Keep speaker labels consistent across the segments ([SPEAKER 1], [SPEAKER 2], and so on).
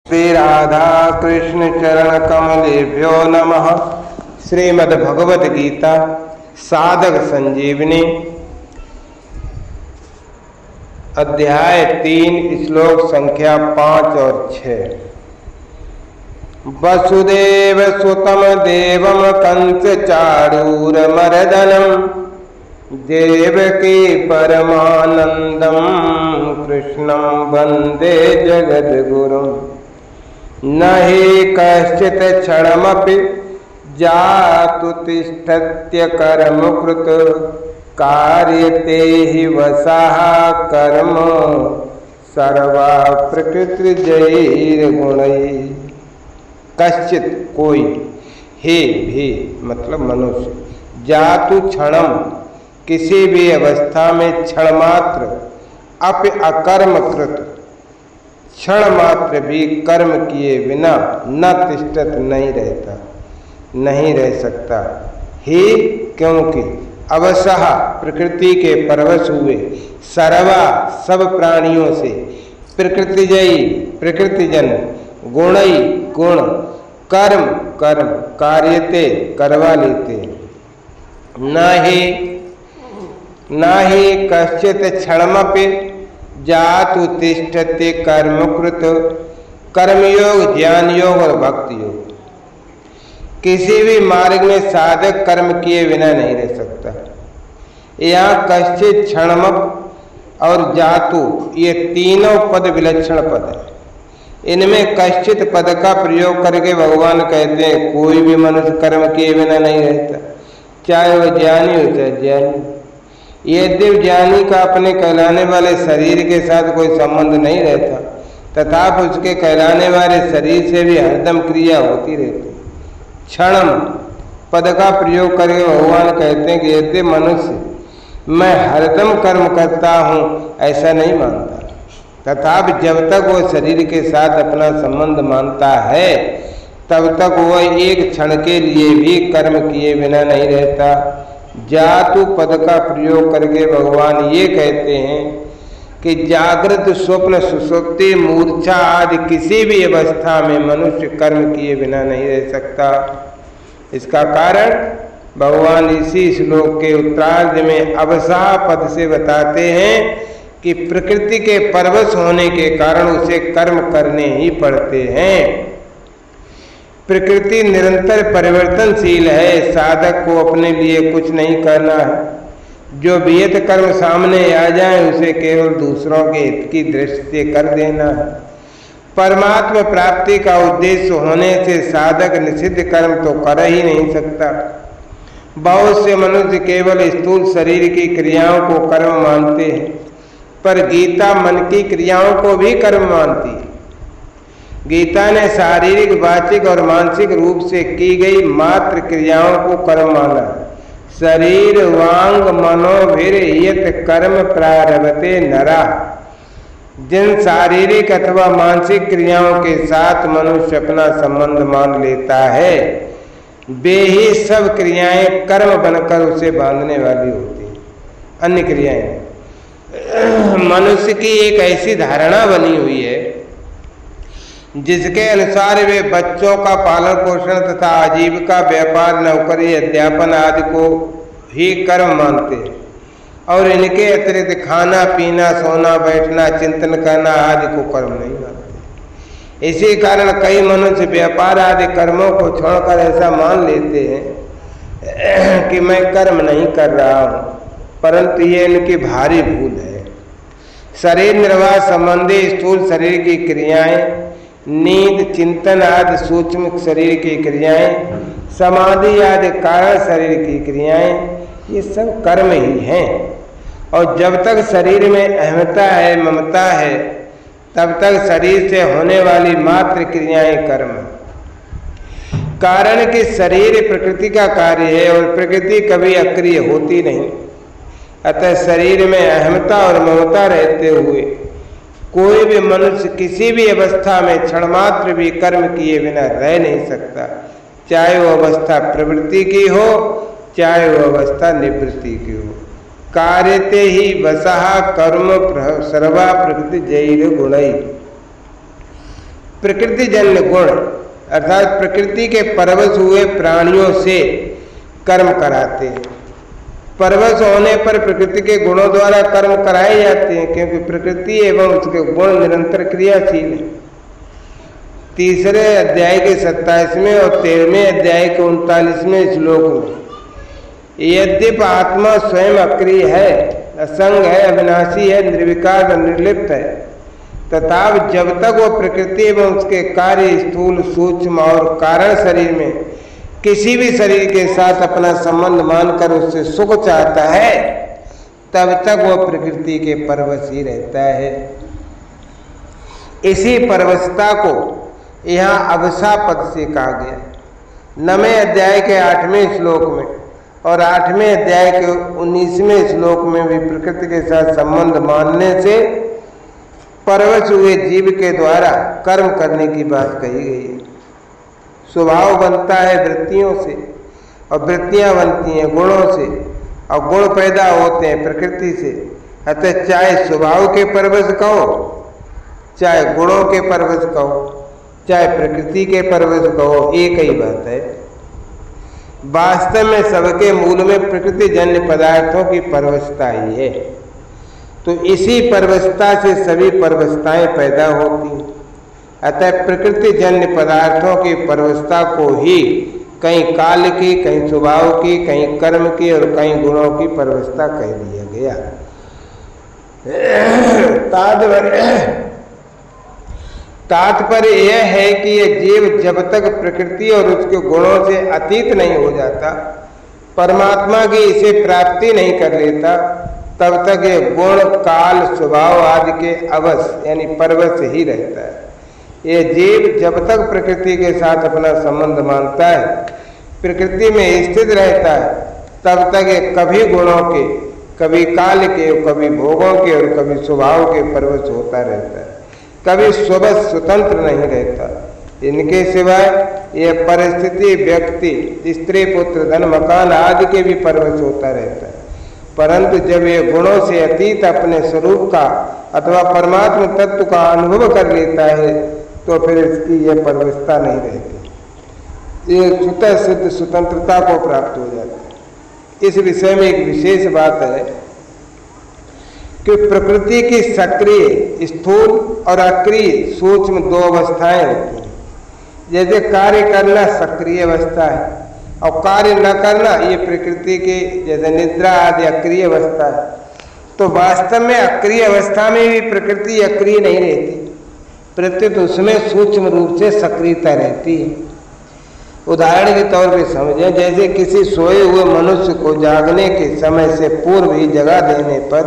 [SPEAKER 1] श्री राधा कृष्ण चरण कमलेभ्यो नमः। श्रीमद्भगवद गीता साधक संजीवनी अध्याय 3 श्लोक संख्या 5 और 6। वसुदेव सुतम देवम कंस चारूरमर्दनम देवकी परमानंदम कृष्णं वंदे जगद्गुरुम्। न हि कश्चित् क्षणमपि जातु तिष्ठत्य कर्मकृत् कार्यते हि वशः कर्म सर्वा प्रकृतिजैर्गुणैः। कश्चित् कोई, हे भी मतलब मनुष्य, जातु क्षणम किसी भी अवस्था में क्षण मात्र, अपि अकर्मकृत क्षण मात्र भी कर्म किए बिना न तिष्ठत नहीं रह सकता। ही क्योंकि अवसह प्रकृति के परवश हुए सर्वा सब प्राणियों से प्रकृतिजन गुणई गुण कर्म कार्यते करवा लेते। न ही कश्चित् क्षणमपि जातु तिष्ठते कर्मकृत। कर्मयोग, ज्ञान योग और भक्ति योग, किसी भी मार्ग में साधक कर्म किए बिना नहीं रह सकता। यहाँ कश्चित् क्षणमप और जातु ये तीनों पद विलक्षण पद है। इनमें कश्चित् पद का प्रयोग करके भगवान कहते हैं कोई भी मनुष्य कर्म किए बिना नहीं रहता, चाहे वह ज्ञानी हो चाहे ज्ञानी। यद्यपि ज्ञानी का अपने कहलाने वाले शरीर के साथ कोई संबंध नहीं रहता, तथापि उसके कहलाने वाले शरीर से भी हरदम क्रिया होती रहती। क्षणम पद का प्रयोग करके भगवान कहते हैं कि यद्यपि मनुष्य मैं हरदम कर्म करता हूँ ऐसा नहीं मानता, तथापि जब तक वो शरीर के साथ अपना संबंध मानता है तब तक वह एक क्षण के लिए भी कर्म किए बिना नहीं रहता। जातु पद का प्रयोग करके भगवान ये कहते हैं कि जागृत, स्वप्न, सुषुप्ति, मूर्छा आदि किसी भी अवस्था में मनुष्य कर्म किए बिना नहीं रह सकता। इसका कारण भगवान इसी श्लोक के उत्तरार्ध में अवसाह पद से बताते हैं कि प्रकृति के परवश होने के कारण उसे कर्म करने ही पड़ते हैं। प्रकृति निरंतर परिवर्तनशील है, साधक को अपने लिए कुछ नहीं करना है। जो विहित कर्म सामने आ जाए उसे केवल दूसरों के हित की दृष्टि से कर देना है। परमात्मा प्राप्ति का उद्देश्य होने से साधक निषिद्ध कर्म तो कर ही नहीं सकता। बहुत से मनुष्य केवल स्थूल शरीर की क्रियाओं को कर्म मानते हैं, पर गीता मन की क्रियाओं को भी कर्म मानती है। गीता ने शारीरिक, वाचिक और मानसिक रूप से की गई मात्र क्रियाओं को कर्म माना। शरीर वांग मनोभिर यत कर्म प्रारभते नरा। जिन शारीरिक अथवा मानसिक क्रियाओं के साथ मनुष्य अपना संबंध मान लेता है वे ही सब क्रियाएं कर्म बनकर उसे बांधने वाली होती हैं। अन्य क्रियाएं मनुष्य की एक ऐसी धारणा बनी हुई है जिसके अनुसार वे बच्चों का पालन पोषण तथा आजीविका, व्यापार, नौकरी, अध्यापन आदि को ही कर्म मानते हैं और इनके अतिरिक्त खाना पीना, सोना, बैठना, चिंतन करना आदि को कर्म नहीं मानते। इसी कारण कई मनुष्य व्यापार आदि कर्मों को छोड़कर ऐसा मान लेते हैं कि मैं कर्म नहीं कर रहा हूँ, परंतु ये इनकी भारी भूल है। शरीर निर्वाह संबंधी स्थूल शरीर की क्रियाएं, नींद, चिंतन आदि सूक्ष्म शरीर की क्रियाएं, समाधि आदि कारण शरीर की क्रियाएं, ये सब कर्म ही हैं। और जब तक शरीर में अहमता है, ममता है, तब तक शरीर से होने वाली मात्र क्रियाएं कर्म। कारण कि शरीर प्रकृति का कार्य है और प्रकृति कभी अक्रिय होती नहीं। अतः शरीर में अहमता और ममता रहते हुए कोई भी मनुष्य किसी भी अवस्था में क्षण मात्र भी कर्म किए बिना रह नहीं सकता, चाहे वो अवस्था प्रवृत्ति की हो चाहे वो अवस्था निवृत्ति की हो। कार्यते ही वसः कर्म सर्वा प्रकृति जैर गुणई। प्रकृतिजन्य गुण अर्थात प्रकृति के परवश हुए प्राणियों से कर्म कराते हैं। परवश होने पर प्रकृति के गुणों द्वारा कर्म कराए जाते हैं, क्योंकि प्रकृति एवं उसके गुण निरंतर क्रियाशील है। तीसरे अध्याय के 27वें और 13वें अध्याय के 39वें श्लोक में यद्यपि आत्मा स्वयं अक्रिय है, असंग है, अविनाशी है, निर्विकार और निर्लिप्त है, तथा जब तक वो प्रकृति एवं उसके कार्य स्थूल सूक्ष्म और कारण शरीर में किसी भी शरीर के साथ अपना संबंध मानकर उससे सुख चाहता है, तब तक वो प्रकृति के परवश ही रहता है। इसी परवशता को यहाँ अवसा पद से कहा गया। 9वें अध्याय के 8वें श्लोक में और 8वें अध्याय के 19वें श्लोक में भी प्रकृति के साथ संबंध मानने से परवश हुए जीव के द्वारा कर्म करने की बात कही गई है। स्वभाव बनता है वृत्तियों से और वृत्तियां बनती हैं गुणों से और गुण पैदा होते हैं प्रकृति से। अतः चाहे स्वभाव के परवश कहो, चाहे गुणों के परवश कहो, चाहे प्रकृति के परवश कहो, एक ही बात है। वास्तव में सबके मूल में प्रकृति जन्य पदार्थों की परवशता ही है। तो इसी परवशता से सभी परवशताएं पैदा होती हैं। अतः प्रकृति जन्य पदार्थों की परवशता को ही कहीं काल की, कहीं स्वभाव की, कहीं कर्म की और कहीं गुणों की परवशता कह दिया गया। तात्पर्य यह है कि यह जीव जब तक प्रकृति और उसके गुणों से अतीत नहीं हो जाता, परमात्मा की इसे प्राप्ति नहीं कर लेता, तब तक ये गुण काल स्वभाव आदि के अवश्य यानी परवश ही रहता है। ये जीव जब तक प्रकृति के साथ अपना संबंध मानता है, प्रकृति में स्थित रहता है, तब तक ये कभी गुणों के, कभी काल के, कभी भोगों के और कभी स्वभाव के परवश होता रहता है। कभी स्वतंत्र नहीं रहता। इनके सिवाय यह परिस्थिति, व्यक्ति, स्त्री, पुत्र, धन, मकान आदि के भी परवश होता रहता है। परंतु जब ये गुणों से अतीत अपने स्वरूप का अथवा परमात्म तत्व का अनुभव कर लेता है, तो फिर इसकी यह परवशता नहीं रहती। ये स्वतः सिद्ध स्वतंत्रता को प्राप्त हो जाता है। इस विषय में एक विशेष बात है कि प्रकृति की सक्रिय, स्थूल और अक्रिय सूक्ष्म दो अवस्थाएं होती हैं। जैसे कार्य करना सक्रिय अवस्था है और कार्य न करना ये प्रकृति की जैसे निद्रा आदि अक्रिय अवस्था है। तो वास्तव में अक्रिय अवस्था में भी प्रकृति अक्रिय नहीं रहती, प्रत्युत उसमें सूक्ष्म रूप से सक्रियता रहती है। उदाहरण के तौर पे समझें, जैसे किसी सोए हुए मनुष्य को जागने के समय से पूर्व ही जगा देने पर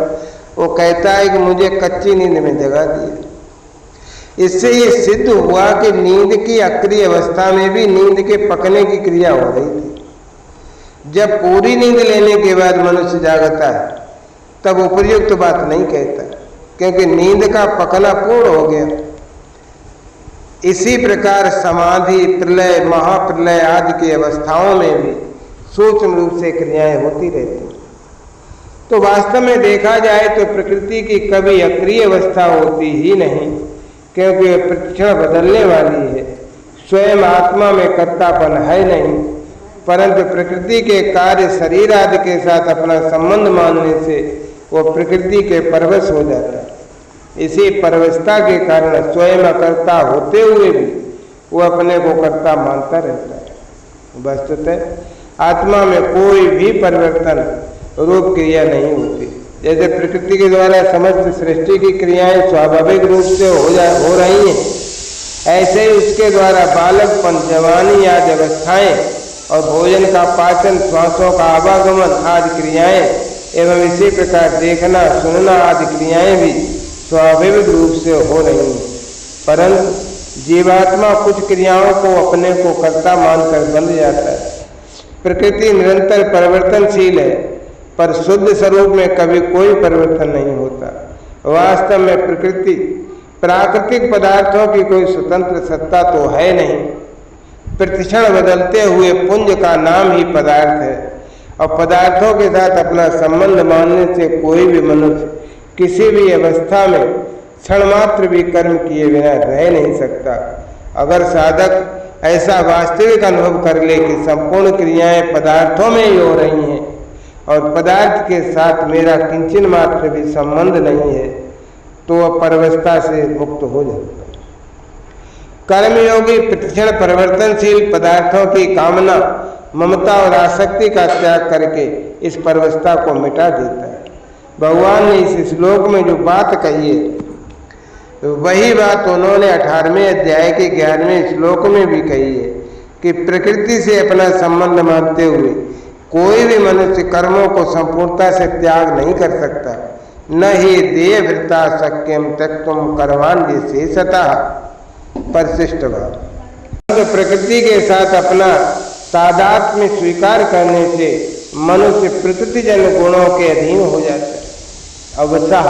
[SPEAKER 1] वो कहता है कि मुझे कच्ची नींद में जगा दिया। इससे ये सिद्ध हुआ कि नींद की अक्रिय अवस्था में भी नींद के पकने की क्रिया हो रही थी। जब पूरी नींद लेने के बाद मनुष्य जागता है, तब उपयुक्त बात नहीं कहता, क्योंकि नींद का पकना पूर्ण हो गया। इसी प्रकार समाधि, प्रलय, महाप्रलय आदि की अवस्थाओं में भी सूक्ष्म रूप से क्रियाएं होती रहती हैं। तो वास्तव में देखा जाए तो प्रकृति की कभी अक्रिय अवस्था होती ही नहीं, क्योंकि वह प्रतिक्षण बदलने वाली है। स्वयं आत्मा में कर्तापन है नहीं, परंतु प्रकृति के कार्य शरीर आदि के साथ अपना संबंध मानने से वो प्रकृति के परवश हो जाता है। इसी परवशता के कारण स्वयं अकर्ता होते हुए भी वो अपने को कर्ता मानता रहता है। वस्तुतः आत्मा में कोई भी परिवर्तन रूप क्रिया नहीं होती। जैसे प्रकृति के द्वारा समस्त सृष्टि की क्रियाएं स्वाभाविक रूप से हो रही हैं, ऐसे ही उसके द्वारा बालकपन, जवानी आदि अवस्थाएं और भोजन का पाचन, श्वासों का आवागमन आदि क्रियाएं एवं इसी प्रकार देखना, सुनना आदि क्रियाएं भी स्वाभाविक रूप से हो रही हैं। परंतु जीवात्मा कुछ क्रियाओं को अपने को कर्ता मानकर बंध जाता है। प्रकृति निरंतर परिवर्तनशील है, पर शुद्ध स्वरूप में कभी कोई परिवर्तन नहीं होता। वास्तव में प्रकृति प्राकृतिक पदार्थों की कोई स्वतंत्र सत्ता तो है नहीं। प्रतिक्षण बदलते हुए पुंज का नाम ही पदार्थ है, और पदार्थों के साथ अपना संबंध मानने से कोई भी मनुष्य किसी भी अवस्था में क्षण मात्र भी कर्म किए बिना रह नहीं सकता। अगर साधक ऐसा वास्तविक अनुभव कर ले कि संपूर्ण क्रियाएं पदार्थों में ही हो रही हैं और पदार्थ के साथ मेरा किंचन मात्र भी संबंध नहीं है, तो वह परवस्था से मुक्त हो जाता है। कर्मयोगी प्रतिक्षण परिवर्तनशील पदार्थों की कामना, ममता और आसक्ति का त्याग करके इस परवस्था को मिटा देता है। भगवान ने इस श्लोक में जो बात कही है वही बात उन्होंने 18वें अध्याय के 11वें श्लोक में भी कही है कि प्रकृति से अपना संबंध मानते हुए कोई भी मनुष्य कर्मों को संपूर्णता से त्याग नहीं कर सकता। न ही देहभृता शक्यम त्यक्तुम कर्मान् शेषतः परिशिष्ट भाव। प्रकृति के साथ अपना तादात्म्य स्वीकार करने से मनुष्य प्रकृतिजन गुणों के अधीन हो जाता है अवसाह,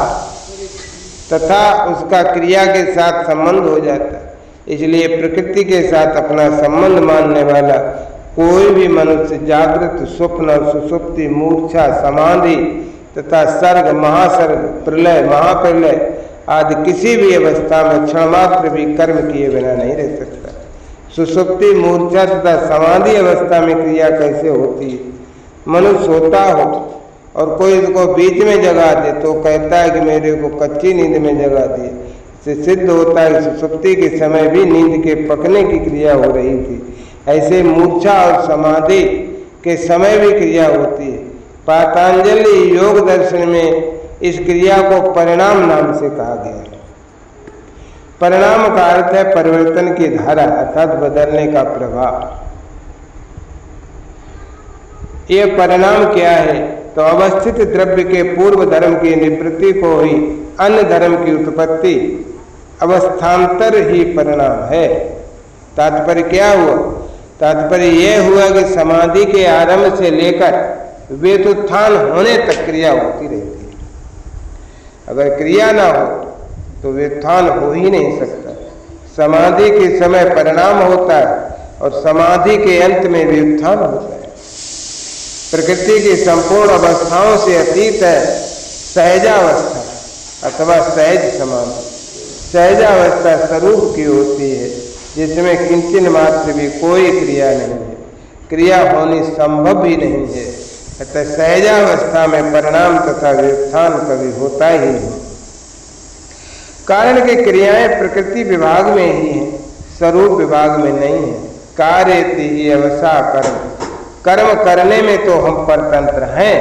[SPEAKER 1] तथा उसका क्रिया के साथ संबंध हो जाता है। इसलिए प्रकृति के साथ अपना संबंध मानने वाला कोई भी मनुष्य जागृत, स्वप्न, सुषुप्ति, मूर्छा, समाधि तथा सर्ग, महासर्ग, प्रलय, महाप्रलय आदि किसी भी अवस्था में क्षणमात्र भी कर्म किए बिना नहीं रह सकता। सुषुप्ति, मूर्छा तथा समाधि अवस्था में क्रिया कैसे होती है? मनुष्य सोता हो और कोई इसको बीच में जगा दे तो कहता है कि मेरे को कच्ची नींद में जगा दिए। इससे सिद्ध होता है सुषुप्ति के समय भी नींद के पकने की क्रिया हो रही थी। ऐसे मूर्छा और समाधि के समय भी क्रिया होती है। पातंजलि योग दर्शन में इस क्रिया को परिणाम नाम से कहा गया है। परिणाम का अर्थ है परिवर्तन की धारा, अर्थात बदलने का प्रभाव। ये परिणाम क्या है? तो अवस्थित द्रव्य के पूर्व धर्म की निवृत्ति को ही अन्य धर्म की उत्पत्ति, अवस्थान्तर ही परिणाम है। तात्पर्य क्या हुआ? तात्पर्य यह हुआ कि समाधि के आरंभ से लेकर व्युत्थान होने तक क्रिया होती रहती है। अगर क्रिया ना हो तो व्युत्थान हो ही नहीं सकता। समाधि के समय परिणाम होता है और समाधि के अंत में व्युत्थान होता है। प्रकृति की संपूर्ण अवस्थाओं से अतीत है सहजावस्था अथवा सहज समाधि। सहजावस्था स्वरूप की होती है जिसमें किंचन मात्र भी कोई क्रिया नहीं है, क्रिया होनी संभव भी नहीं है। अतः सहजावस्था में परिणाम तथा व्युत्थान कभी होता ही नहीं। कारण की क्रियाएं प्रकृति विभाग में ही हैं, स्वरूप विभाग में नहीं है। कार्यति ही अवसा कर्म, कर्म करने में तो हम परतंत्र हैं,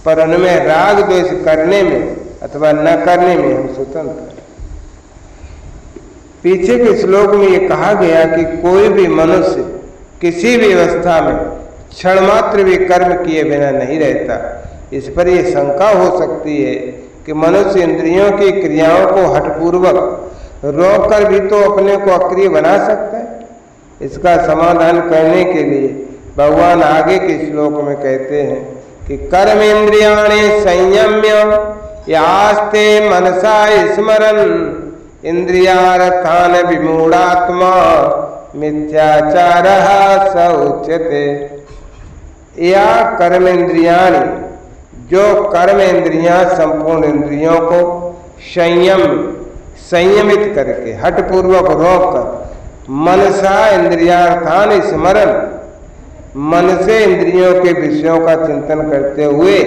[SPEAKER 1] पर उनमें राग द्वेष करने में अथवा न करने में हम स्वतंत्र हैं। पीछे के श्लोक में ये कहा गया कि कोई भी मनुष्य किसी भी अवस्था में क्षण मात्र भी कर्म किए बिना नहीं रहता। इस पर यह शंका हो सकती है कि मनुष्य इंद्रियों की क्रियाओं को हठपूर्वक रोककर भी तो अपने को अक्रिय बना सकता है। इसका समाधान करने के लिए भगवान आगे के श्लोक में कहते हैं कि कर्मेन्द्रियाणि संयम्य यास्ते मनसा स्मरन् इंद्रियार्थान विमूढ़ात्मा मिथ्याचारः स उच्यते। या कर्मेंद्रियाणि, जो कर्मेंद्रियां संपूर्ण इंद्रियों को संयमित करके हठपूर्वक रोककर मनसा इंद्रियार्थान स्मरण, मन से इंद्रियों के विषयों का चिंतन करते हुए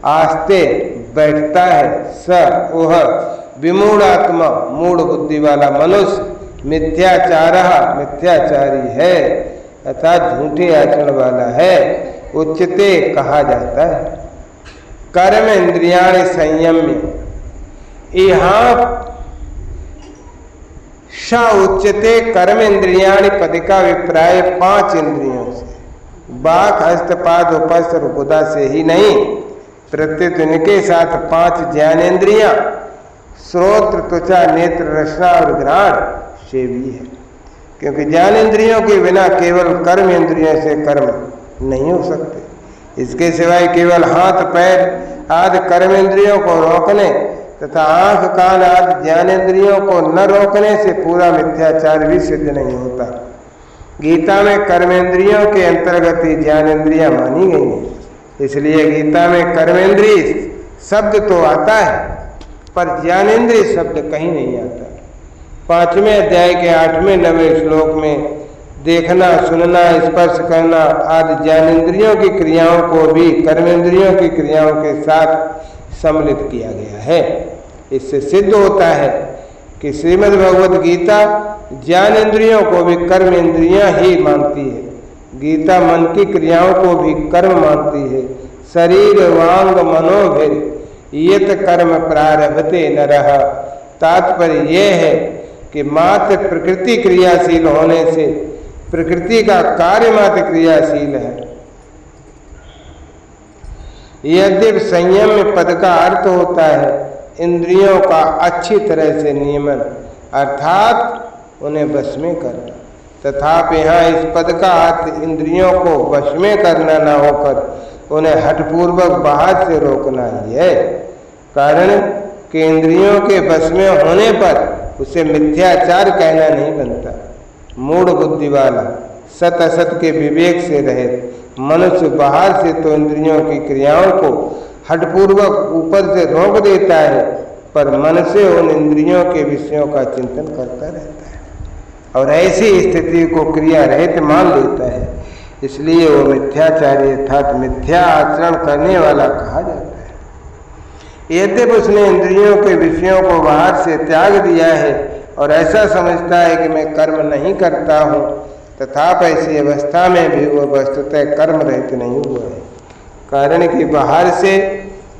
[SPEAKER 1] आस्ते बैठता है, स वह विमूढ़ात्मा मूढ़ बुद्धि वाला मनुष्य मिथ्याचारी है अर्थात झूठे आचरण वाला है, उच्चते कहा जाता है। कर्म इंद्रियाणि संयम्य, यहाँ श उच्चते कर्म इंद्रियाणि पद का अभिप्राय 5 इंद्रियों से, बाक हस्त पाद उपस्थ और गुदा से ही नहीं, प्रत्युत इनके साथ 5 ज्ञानेन्द्रियां श्रोत्र, त्वचा, नेत्र, रसना और घ्राण से भी है। क्योंकि ज्ञानेन्द्रियों के बिना केवल कर्म इंद्रियों से कर्म नहीं हो सकते। इसके सिवाय केवल हाथ पैर आदि कर्मेंद्रियों को रोकने तथा आंख कान आदि ज्ञानेन्द्रियों को न रोकने से पूरा मिथ्याचार भी सिद्ध नहीं होता। गीता में कर्मेंद्रियों के अंतर्गत ही ज्ञानेन्द्रियां मानी गई हैं। इसलिए गीता में कर्मेंद्रिय शब्द तो आता है पर ज्ञानेन्द्रिय शब्द कहीं नहीं आता। 5वें अध्याय के 8वें 9वें श्लोक में देखना, सुनना, स्पर्श करना आदि ज्ञानेंद्रियों की क्रियाओं को भी कर्मेंद्रियों की क्रियाओं के साथ सम्मिलित किया गया है। इससे सिद्ध होता है कि श्रीमद् भगवद गीता ज्ञानेंद्रियों को भी कर्म इंद्रियां ही मानती है। गीता मन की क्रियाओं को भी कर्म मानती है। शरीर वांग मनोभिर यत कर्म प्रारभते नरः। तात्पर्य यह है कि मात्र प्रकृति क्रियाशील होने से प्रकृति का कार्य मात्र क्रियाशील है। यद्यपि संयम पद का अर्थ होता है इंद्रियों का अच्छी तरह से नियमन, अर्थात उन्हें वश में करना, तथापि यहाँ इस पद का अर्थ इंद्रियों को वश में करना न होकर उन्हें हठपूर्वक बाहर से रोकना ही है। कारण कि इंद्रियों के वश में होने पर उसे मिथ्याचार कहना नहीं बनता। मूढ़ बुद्धि वाला सत असत के विवेक से रहित मनुष्य बाहर से तो इंद्रियों की क्रियाओं को हठपूर्वक ऊपर से रोक देता है, पर मन से उन इंद्रियों के विषयों का चिंतन करता रहता है और ऐसी स्थिति को क्रिया रहित मान लेता है। इसलिए वो मिथ्याचारी अर्थात मिथ्या आचरण करने वाला कहा जाता है। यद्यपि उसने इंद्रियों के विषयों को बाहर से त्याग दिया है और ऐसा समझता है कि मैं कर्म नहीं करता हूँ, तथापि ऐसी अवस्था में भी वह वस्तुतः कर्म रहित नहीं हुआ है। कारण कि बाहर से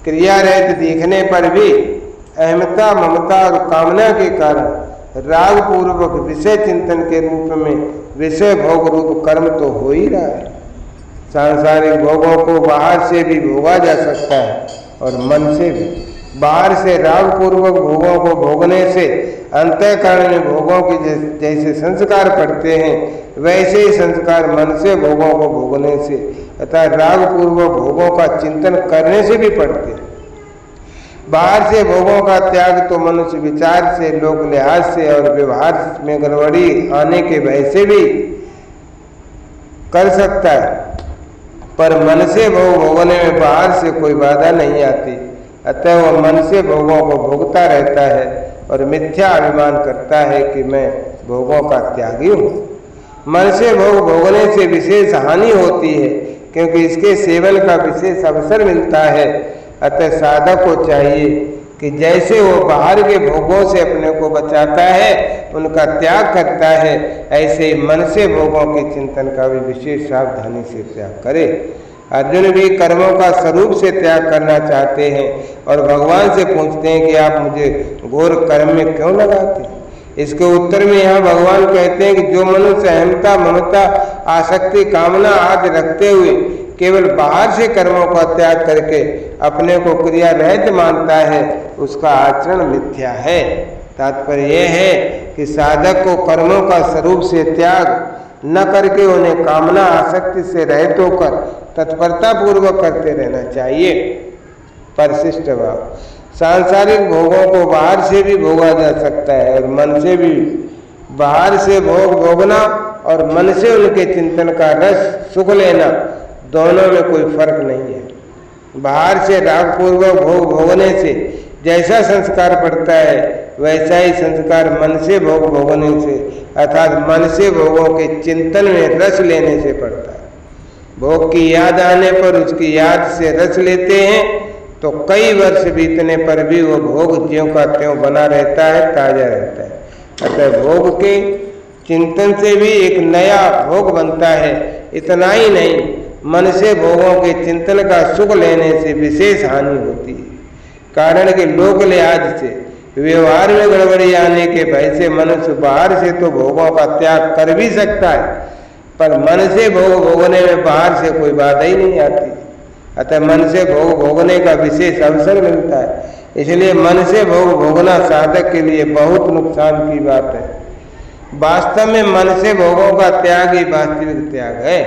[SPEAKER 1] क्रिया रहित दिखने पर भी अहमता, ममता और कामना के कारण राग पूर्वक विषय चिंतन के रूप में विषय भोग रूप कर्म तो हो ही रहा है। सांसारिक भोगों को बाहर से भी भोगा जा सकता है और मन से भी। बाहर से राग पूर्वक भोगों को भोगने से अंतःकरण में भोगों की जैसे संस्कार पड़ते हैं, वैसे ही संस्कार मन से भोगों को भोगने से अर्थात राग पूर्वक भोगों का चिंतन करने से भी पड़ते हैं। बाहर से भोगों का त्याग तो मनुष्य विचार से, लोक लिहाज से और व्यवहार में गड़बड़ी आने के भय से भी कर सकता है, पर मन से भोग भोगने में बाहर से कोई बाधा नहीं आती। अतः वह मन से भोगों को भोगता रहता है और मिथ्या अभिमान करता है कि मैं भोगों का त्यागी हूँ। मन से भोग भोगने से विशेष हानि होती है, क्योंकि इसके सेवन का विशेष अवसर मिलता है। अतः साधक को चाहिए कि जैसे वो बाहर के भोगों से अपने को बचाता है, उनका त्याग करता है, ऐसे ही मन से भोगों के चिंतन का भी विशेष सावधानी से त्याग करे। अर्जुन भी कर्मों का स्वरूप से त्याग करना चाहते हैं और भगवान से पूछते हैं कि आप मुझे घोर कर्म में क्यों लगाते हैं। इसके उत्तर में यहाँ भगवान कहते हैं कि जो मनुष्य अहमता, ममता, आसक्ति, कामना आदि रखते हुए केवल बाहर से कर्मों का त्याग करके अपने को क्रिया रहित मानता है, उसका आचरण मिथ्या है। तात्पर्य यह है कि साधक को कर्मों का स्वरूप से त्याग न करके उन्हें कामना आसक्ति से रहित होकर तत्परता पूर्वक करते रहना चाहिए। परिशिष्ट भाव, सांसारिक भोगों को बाहर से भी भोगा जा सकता है और मन से भी। बाहर से भोग भोगना और मन से उनके चिंतन का रस सुख लेना, दोनों में कोई फर्क नहीं है। बाहर से रागपूर्वक भोग भोगने से जैसा संस्कार पड़ता है, वैसा ही संस्कार मन से भोग भोगने से अर्थात मन से भोगों के चिंतन में रस लेने से पड़ता है। भोग की याद आने पर उसकी याद से रस लेते हैं तो कई वर्ष बीतने पर भी वो भोग ज्यों का त्यों बना रहता है, ताजा रहता है। अतः भोग के चिंतन से भी एक नया भोग बनता है। इतना ही नहीं, मन से भोगों के चिंतन का सुख लेने से विशेष हानि होती है। कारण कि लोक लिहाज से, व्यवहार में गड़बड़ी आने के भय से मनुष्य बाहर से तो भोगों का त्याग कर भी सकता है, पर मन से भोग भोगने में बाहर से कोई बाधा ही नहीं आती। अतः मन से भोग भोगने का विशेष अवसर मिलता है। इसलिए मन से भोग भोगना साधक के लिए बहुत नुकसान की बात है। वास्तव में मन से भोगों का त्याग ही वास्तविक त्याग है।